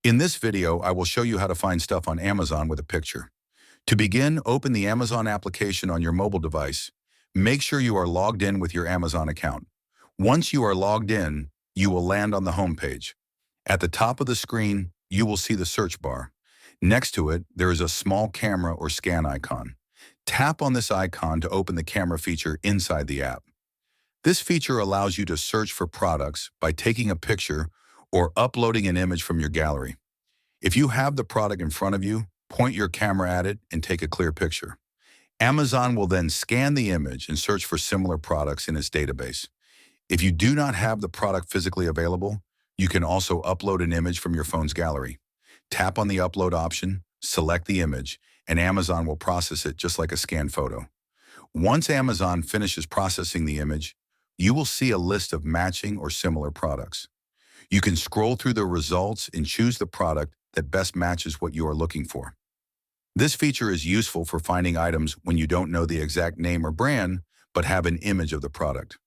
In this video, I will show you how to find stuff on Amazon with a picture. To begin, open the Amazon application on your mobile device. Make sure you are logged in with your Amazon account. Once you are logged in, you will land on the home page. At the top of the screen, you will see the search bar. Next to it, there is a small camera or scan icon. Tap on this icon to open the camera feature inside the app. This feature allows you to search for products by taking a picture or uploading an image from your gallery. If you have the product in front of you, point your camera at it and take a clear picture. Amazon will then scan the image and search for similar products in its database. If you do not have the product physically available, you can also upload an image from your phone's gallery. Tap on the upload option, select the image, and Amazon will process it just like a scanned photo. Once Amazon finishes processing the image, you will see a list of matching or similar products. You can scroll through the results and choose the product that best matches what you are looking for. This feature is useful for finding items when you don't know the exact name or brand, but have an image of the product.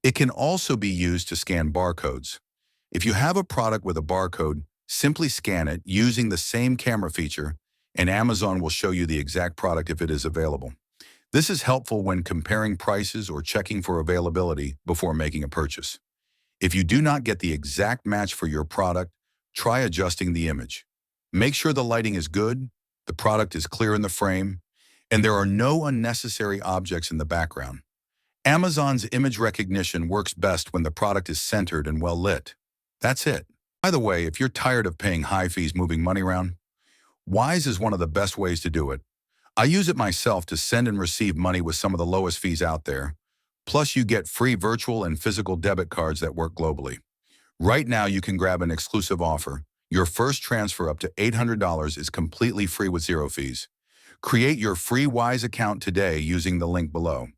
It can also be used to scan barcodes. If you have a product with a barcode, simply scan it using the same camera feature, and Amazon will show you the exact product if it is available. This is helpful when comparing prices or checking for availability before making a purchase. If you do not get the exact match for your product, try adjusting the image. Make sure the lighting is good, the product is clear in the frame, and there are no unnecessary objects in the background. Amazon's image recognition works best when the product is centered and well lit. That's it. By the way, if you're tired of paying high fees moving money around, Wise is one of the best ways to do it. I use it myself to send and receive money with some of the lowest fees out there. Plus, you get free virtual and physical debit cards that work globally. Right now, you can grab an exclusive offer. Your first transfer up to $800 is completely free with zero fees. Create your free Wise account today using the link below.